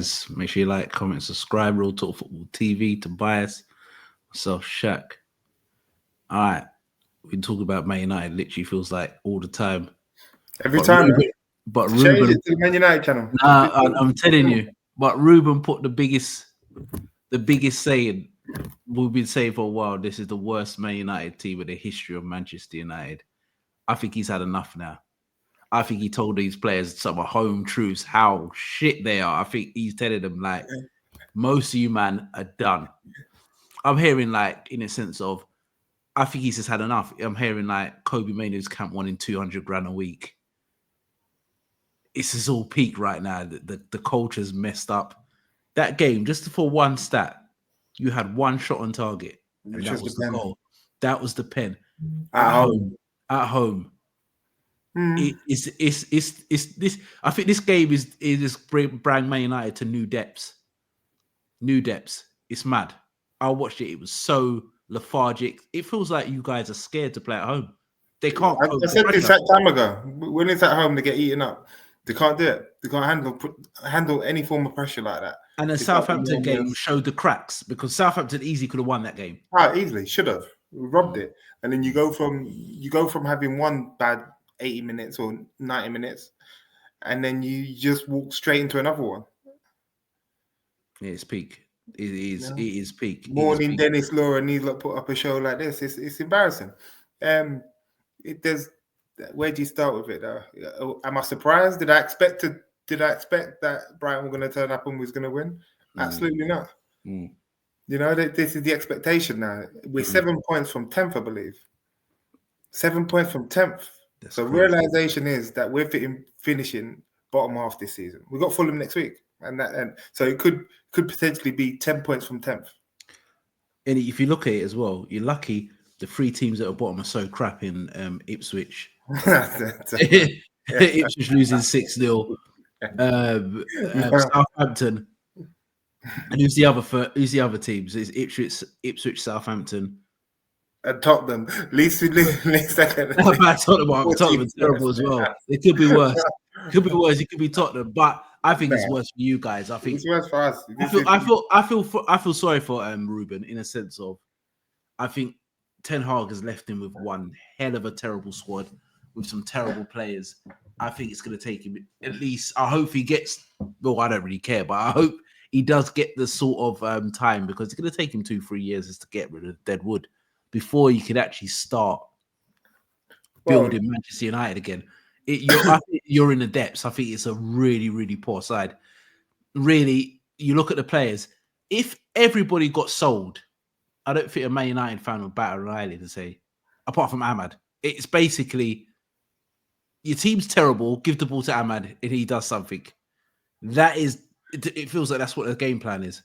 guys. Make sure you like, comment, subscribe. Real Talk Football TV. Tobais, myself, Shaq. All right, we talk about Man United. Literally feels like all the time. Every time. But Change Ruben, it to the Man United channel. I'm telling you. But Ruben put the biggest saying we've been saying for a while. This is the worst Man United team in the history of Manchester United. I think he's had enough now. I think he told these players some of home truths, how shit they are. I think he's telling them, like, most of you, man, are done. I'm hearing, like, in a sense of, I think he's just had enough. I'm hearing, like, Kobe Maino's camp wanting 200 grand a week. This is all peak right now. The culture's messed up. That game, just for one stat, you had one shot on target, and that was the goal. That was the pen. At home. It's this. I think this game is bringing Man United to new depths. It's mad. I watched it. It was so lethargic. It feels like you guys are scared to play at home. They can't. I said this that time ago. When it's at home, they get eaten up. They can't do it. They can't handle any form of pressure like that. And the Southampton game showed the cracks because Southampton easily could have won that game. Easily should have. We robbed it. And then you go from having one bad 80 minutes or 90 minutes, and then you just walk straight into another one. Yeah, it's peak. It is peak. Morning, Dennis Law and these lot put up a show like this. It's embarrassing. Where do you start with it though? Am I surprised? Did I expect that Brighton were going to turn up and was going to win? Absolutely not. You know, this is the expectation now. We're 7 points from 10th, I believe. 7 points from 10th. So realization is that we're finishing bottom half this season. We've got Fulham next week, and so it could potentially be 10 points from 10th. And if you look at it as well, you're lucky the three teams at the bottom are so crap in Ipswich. Ipswich losing 6-0. Southampton. And who's the other teams? It's Ipswich, Southampton. And Tottenham. Least second. Tottenham is terrible as well. It could be worse. It could be Tottenham, but I think it's worse for you guys. I think it's worse for us. I feel sorry for Ruben in a sense of, I think Ten Hag has left him with one hell of a terrible squad with some terrible players. I think it's going to take him at least. I hope he gets. Well, I don't really care, but I hope he does get the sort of time, because it's going to take him 2-3 years just to get rid of dead wood before you can actually start building Manchester United again. I think you're in the depths. I think it's a really, really poor side. Really, you look at the players. If everybody got sold, I don't think a Man United fan would bat an eyelid and say, apart from Ahmad, it's basically your team's terrible. Give the ball to Ahmad and he does something. It feels like that's what the game plan is.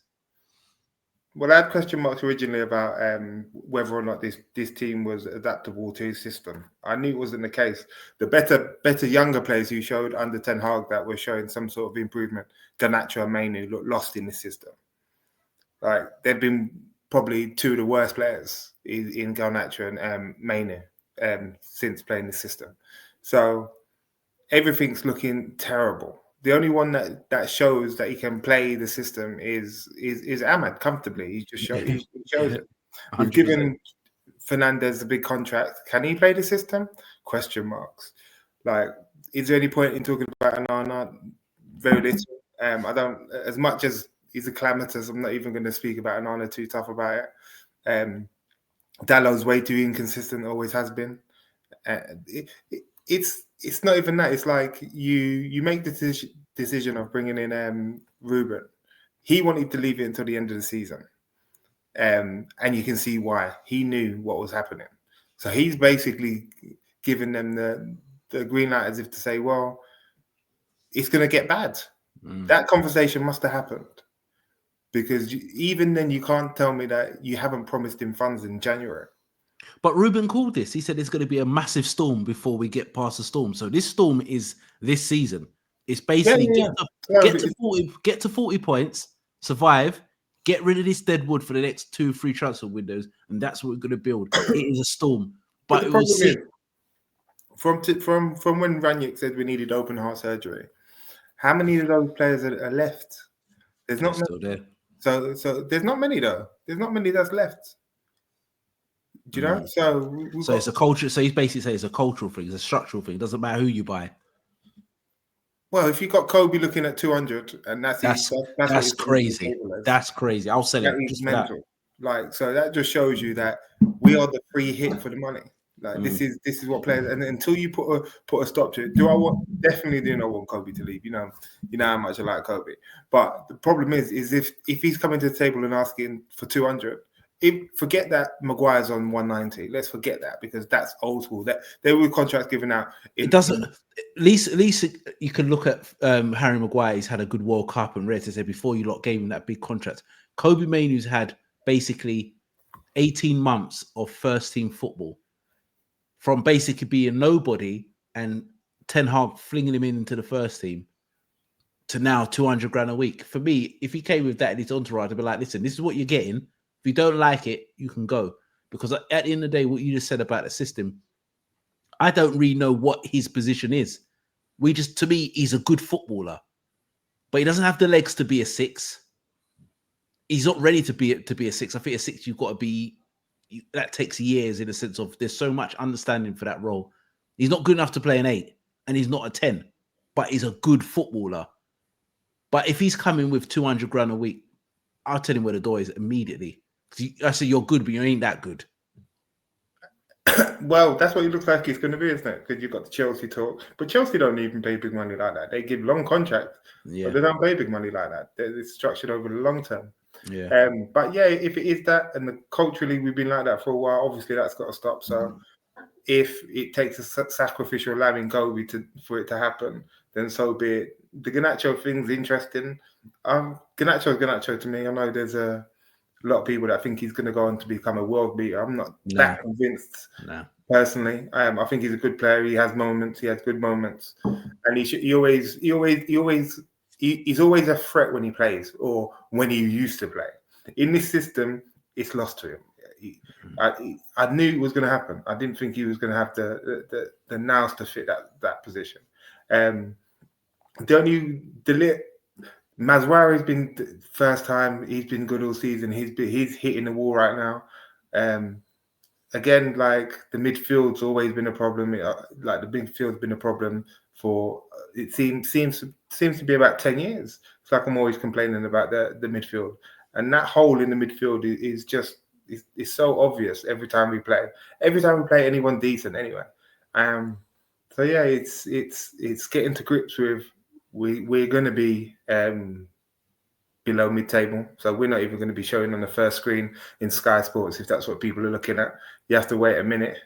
Well, I had question marks originally about whether or not this team was adaptable to his system. I knew it wasn't the case. The better younger players who showed under Ten Hag that were showing some sort of improvement, Garnacho and Mainu, looked lost in the system. Like, they've been probably two of the worst players in Garnacho and Mainu since playing the system. So everything's looking terrible. The only one that shows that he can play the system is Ahmad comfortably. He just shows it. We've given Fernandez a big contract. Can he play the system? Question marks. Like, is there any point in talking about Onana? Very little. I don't. As much as he's a calamitous, I'm not even going to speak about Onana too tough about it. Dallow's way too inconsistent. Always has been. It's not even that. It's like you make the decision of bringing in Ruben. He wanted to leave it until the end of the season, and you can see why. He knew what was happening, so he's basically giving them the green light as if to say, "Well, it's going to get bad." That conversation must have happened, because even then, you can't tell me that you haven't promised him funds in January. But Ruben called this. He said there's going to be a massive storm before we get past the storm. So this storm is this season. It's basically get to 40 points, survive, get rid of this dead wood for the next 2-3 transfer windows, and that's what we're going to build. It is a storm. But it was from when Ranić said we needed open heart surgery, how many of those players are left? There's not many. Still there. So there's not many though. There's not many that's left. Do you know? So it's a culture. So he's basically saying it's a cultural thing. It's a structural thing. It doesn't matter who you buy. Well, if you got Kobe looking at 200, and that's crazy. That's crazy. I'll sell him. Just mental. Like, so that just shows you that we are the free hit for the money. Like this is what players. And until you put a stop to it, definitely do not want Kobe to leave. You know how much I like Kobe. But the problem is if he's coming to the table and asking for 200. Forget that Maguire's on 190. Let's forget that because that's old school. That there were contracts given out. It doesn't. At least you can look at Harry Maguire. He's had a good World Cup and Red to say before you lot gave him that big contract. Kobe Mainoo's had basically 18 months of first team football, from basically being nobody and Ten Hag flinging him into the first team to now 200 grand a week. For me, if he came with that in his entourage, I'd be like, listen, this is what you're getting. If you don't like it, you can go. Because at the end of the day, what you just said about the system, I don't really know what his position is. To me, he's a good footballer, but he doesn't have the legs to be a 6. He's not ready to be a 6. I think a 6, you've got to be. That takes years in the sense of there's so much understanding for that role. He's not good enough to play an 8, and he's not a 10, but he's a good footballer. But if he's coming with 200 grand a week, I'll tell him where the door is immediately. I say you're good, but you ain't that good. Well, that's what it looks like he's going to be, isn't it? Because you've got the Chelsea talk. But Chelsea don't even pay big money like that. They give long contracts, but they don't pay big money like that. It's structured over the long term. Yeah. But yeah, if it is that, and culturally we've been like that for a while, obviously that's got to stop. So if it takes a sacrificial lamb in Kobe for it to happen, then so be it. The Garnacho thing's interesting. Garnacho to me. I know there's a lot of people that think he's going to go on to become a world beater. I'm not that convinced personally. I think he's a good player. He has moments. He has good moments, and he's always a threat when he plays or when he used to play. In this system, it's lost to him. I knew it was going to happen. I didn't think he was going to have the nous to fit that position. Mazwari's been first time. He's been good all season. He's hitting the wall right now. Again, like the midfield's always been a problem. Like the midfield's been a problem for it seems to be about 10 years. It's like I'm always complaining about the midfield, and that hole in the midfield is just it's so obvious every time we play. Every time we play anyone decent, anyway. So yeah, it's getting to grips with. We're going to be below mid-table, so we're not even going to be showing on the first screen in Sky Sports if that's what people are looking at. You have to wait a minute.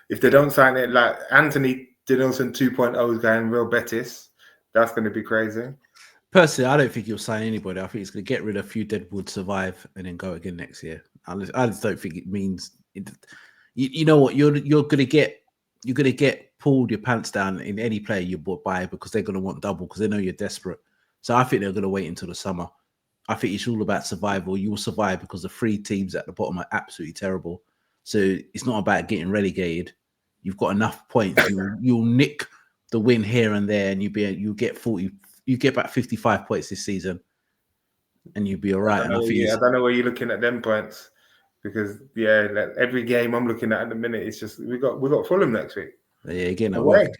If they don't sign it, like Anthony Denilson 2.0 is going Real Betis, that's going to be crazy. Personally, I don't think he'll sign anybody. I think he's going to get rid of a few Deadwood, survive, and then go again next year. I just don't think it means. You know what? You're going to get pulled your pants down in any player you buy because they're going to want double because they know you're desperate. So I think they're going to wait until the summer. I think it's all about survival. You will survive because the 3 teams at the bottom are absolutely terrible. So it's not about getting relegated. You've got enough points. You'll nick the win here and there, and you get 40. You get back 55 points this season, and you'll be all right. I don't know where you're looking at them points because every game I'm looking at the minute, it's just we got Fulham next week. Yeah, again at work.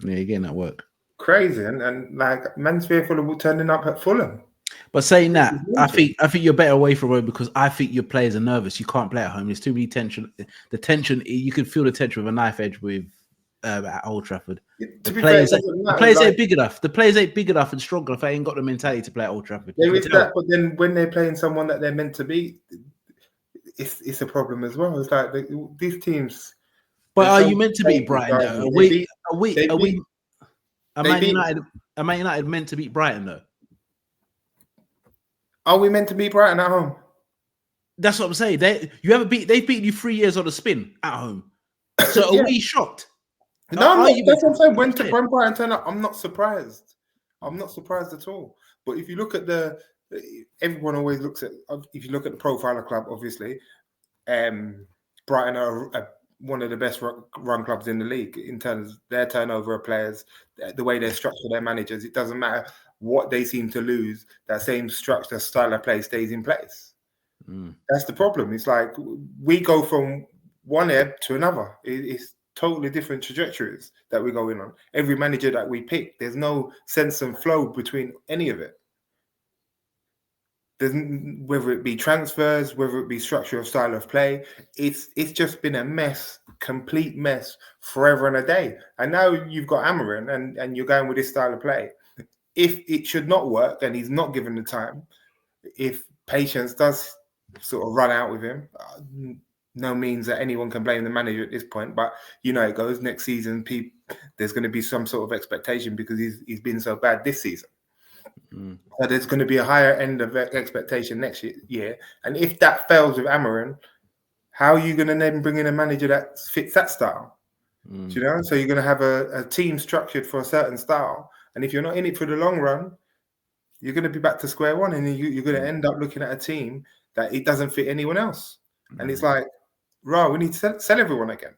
Yeah, again at work. Crazy, and like Mansfield Fulham turning up at Fulham. But saying that, I think you're better away from home because I think your players are nervous. You can't play at home. There's too many tension. The tension, you can feel the tension with a knife edge with at Old Trafford. The players ain't big enough. The players ain't big enough and strong enough. They ain't got the mentality to play at Old Trafford. There is that, but then when they're playing someone that they're meant to beat, it's a problem as well. It's like these teams. But are you meant to beat Brighton though? Are Man United meant to beat Brighton though? Are we meant to beat Brighton at home? That's what I'm saying. They've beaten you 3 years on the spin at home. So are we shocked? No, that's what I'm saying. When Brighton turn up, I'm not surprised. I'm not surprised at all. But if you look at everyone always looks at. If you look at the profile of club, obviously, Brighton are one of the best run clubs in the league in terms of their turnover of players, the way they structure their managers. It doesn't matter. what they seem to lose, that same structure, style of play stays in place. That's the problem. It's like we go from one ebb to another. It's totally different trajectories that we're going on. Every manager that we pick, there's no sense and flow between any of it. Whether it be transfers, whether it be structure of style of play, it's just been a mess, complete mess, forever and a day. And now you've got Amarin, and you're going with this style of play. If it should not work, and he's not given the time, if patience does sort of run out with him, no means that anyone can blame the manager at this point. But you know, it goes next season. There's going to be some sort of expectation because he's been so bad this season. So there's going to be a higher end of expectation next year. And if that fails with Amarin, how are you going to then bring in a manager that fits that style? Do you know? So you're going to have a team structured for a certain style. And if you're not in it for the long run, you're going to be back to square one. And you're going to end up looking at a team that it doesn't fit anyone else. And it's like, right, we need to sell everyone again.